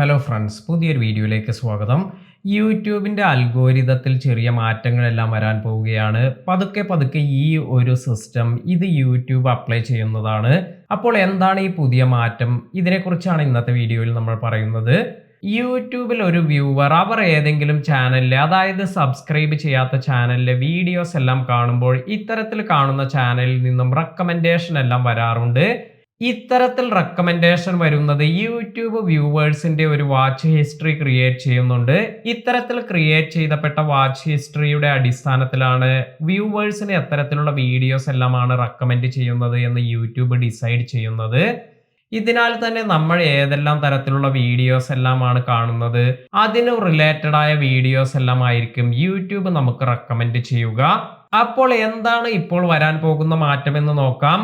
Hello friends, പുതിയൊരു വീഡിയോയിലേക്ക് സ്വാഗതം. യൂട്യൂബിൻ്റെ അൽഗോരിതത്തിൽ ചെറിയ മാറ്റങ്ങളെല്ലാം വരാൻ പോവുകയാണ്. പതുക്കെ പതുക്കെ ഈ ഒരു സിസ്റ്റം ഇത് യൂട്യൂബ് അപ്ലൈ ചെയ്യുന്നതാണ്. അപ്പോൾ എന്താണ് ഈ പുതിയ മാറ്റം? ഇതിനെക്കുറിച്ചാണ് ഇന്നത്തെ വീഡിയോയിൽ നമ്മൾ പറയുന്നത്. യൂട്യൂബിൽ ഒരു വ്യൂവർ അവർ ഏതെങ്കിലും ചാനലിലെ, അതായത് സബ്സ്ക്രൈബ് ചെയ്യാത്ത ചാനലിലെ വീഡിയോസ് എല്ലാം കാണുമ്പോൾ ഇത്തരത്തിൽ കാണുന്ന ചാനലിൽ നിന്നും റെക്കമെൻഡേഷൻ എല്ലാം വരാറുണ്ട്. ഇത്തരത്തിൽ റെക്കമെൻഡേഷൻ വരുന്നത് യൂട്യൂബ് വ്യൂവേഴ്സിന്റെ ഒരു വാച്ച് ഹിസ്റ്ററി ക്രിയേറ്റ് ചെയ്യുന്നുണ്ട്. ഇത്തരത്തിൽ ക്രിയേറ്റ് ചെയ്തപ്പെട്ട വാച്ച് ഹിസ്റ്ററിയുടെ അടിസ്ഥാനത്തിലാണ് വ്യൂവേഴ്സിന് എത്തരത്തിലുള്ള വീഡിയോസ് എല്ലാമാണ് റെക്കമെൻഡ് ചെയ്യുന്നത് എന്ന് യൂട്യൂബ് ഡിസൈഡ് ചെയ്യുന്നത്. ഇതിനാൽ തന്നെ നമ്മൾ ഏതെല്ലാം തരത്തിലുള്ള വീഡിയോസ് എല്ലാമാണ് കാണുന്നത്, അതിന് റിലേറ്റഡ് ആയ വീഡിയോസ് എല്ലാം ആയിരിക്കും യൂട്യൂബ് നമുക്ക് റെക്കമെൻഡ് ചെയ്യുക. അപ്പോൾ എന്താണ് ഇപ്പോൾ വരാൻ പോകുന്ന മാറ്റമെന്ന് നോക്കാം.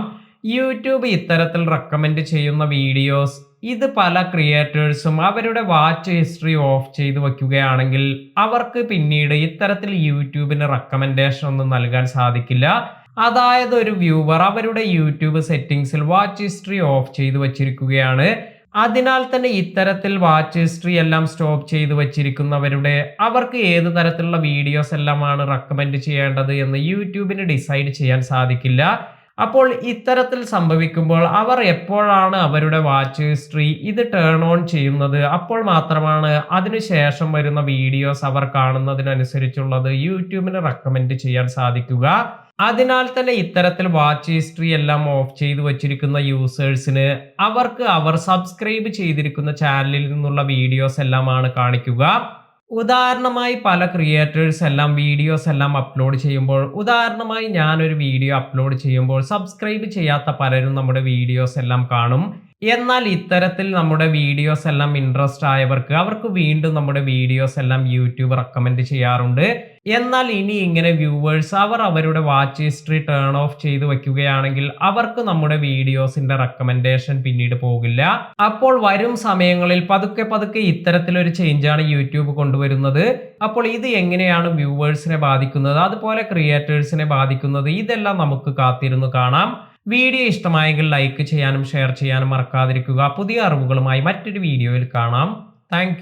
യൂട്യൂബ് ഇത്തരത്തിൽ റെക്കമെൻഡ് ചെയ്യുന്ന വീഡിയോസ് ഇത് പല ക്രിയേറ്റേഴ്സും അവരുടെ വാച്ച് ഹിസ്റ്ററി ഓഫ് ചെയ്ത് വെക്കുകയാണെങ്കിൽ അവർക്ക് പിന്നീട് ഇത്തരത്തിൽ യൂട്യൂബിന് റെക്കമെൻഡേഷൻ ഒന്നും നൽകാൻ സാധിക്കില്ല. അതായത് ഒരു വ്യൂവർ അവരുടെ യൂട്യൂബ് സെറ്റിംഗ്സിൽ വാച്ച് ഹിസ്റ്ററി ഓഫ് ചെയ്ത് വെച്ചിരിക്കുകയാണ്. അതിനാൽ തന്നെ ഇത്തരത്തിൽ വാച്ച് ഹിസ്റ്ററി എല്ലാം സ്റ്റോപ്പ് ചെയ്ത് വെച്ചിരിക്കുന്നവരുടെ അവർക്ക് ഏത് തരത്തിലുള്ള വീഡിയോസ് എല്ലാമാണ് റെക്കമെൻഡ് ചെയ്യേണ്ടത് എന്ന് യൂട്യൂബിന് ഡിസൈഡ് ചെയ്യാൻ സാധിക്കില്ല. അപ്പോൾ ഇത്തരത്തിൽ സംഭവിക്കുമ്പോൾ അവർ എപ്പോഴാണ് അവരുടെ വാച്ച് ഹിസ്റ്ററി ഇത് ടേൺ ഓൺ ചെയ്യുന്നത്, അപ്പോൾ മാത്രമാണ് അതിനുശേഷം വരുന്ന വീഡിയോസ് അവർ കാണുന്നതിനനുസരിച്ചുള്ളത് യൂട്യൂബിന് റെക്കമെൻഡ് ചെയ്യാൻ സാധിക്കുക. അതിനാൽ തന്നെ ഇത്തരത്തിൽ വാച്ച് ഹിസ്റ്ററി എല്ലാം ഓഫ് ചെയ്തു വച്ചിരിക്കുന്ന യൂസേഴ്സിന് അവർക്ക് അവർ സബ്സ്ക്രൈബ് ചെയ്തിരിക്കുന്ന ചാനലിൽ നിന്നുള്ള വീഡിയോസ് എല്ലാമാണ് കാണിക്കുക. ഉദാഹരണമായി പല ക്രിയേറ്റേഴ്സ് എല്ലാം വീഡിയോസ് എല്ലാം അപ്ലോഡ് ചെയ്യുമ്പോൾ, ഉദാഹരണമായി ഞാനൊരു വീഡിയോ അപ്ലോഡ് ചെയ്യുമ്പോൾ സബ്സ്ക്രൈബ് ചെയ്യാത്ത പലരും നമ്മുടെ വീഡിയോസ് എല്ലാം കാണും. എന്നാൽ ഇത്തരത്തിൽ നമ്മുടെ വീഡിയോസ് എല്ലാം ഇൻട്രസ്റ്റ് ആയവർക്ക് അവർക്ക് വീണ്ടും നമ്മുടെ വീഡിയോസ് എല്ലാം യൂട്യൂബ് റെക്കമെൻഡ് ചെയ്യാറുണ്ട്. എന്നാൽ ഇനി ഇങ്ങനെ വ്യൂവേഴ്സ് അവർ അവരുടെ വാച്ച് ഹിസ്റ്ററി ടേൺ ഓഫ് ചെയ്ത് വെക്കുകയാണെങ്കിൽ അവർക്ക് നമ്മുടെ വീഡിയോസിന്റെ റെക്കമെൻഡേഷൻ പിന്നീട് പോകില്ല. അപ്പോൾ വരും സമയങ്ങളിൽ പതുക്കെ പതുക്കെ ഇത്തരത്തിലൊരു ചേഞ്ചാണ് യൂട്യൂബ് കൊണ്ടുവരുന്നത്. അപ്പോൾ ഇത് എങ്ങനെയാണ് വ്യൂവേഴ്സിനെ ബാധിക്കുന്നത്, അതുപോലെ ക്രിയേറ്റേഴ്സിനെ ബാധിക്കുന്നത്, ഇതെല്ലാം നമുക്ക് കാത്തിരുന്നു കാണാം. വീഡിയോ ഇഷ്ടമായെങ്കിൽ ലൈക്ക് ചെയ്യാനും ഷെയർ ചെയ്യാനും മറക്കാതിരിക്കുക. പുതിയ അറിവുകളുമായി മറ്റൊരു വീഡിയോയിൽ കാണാം. താങ്ക്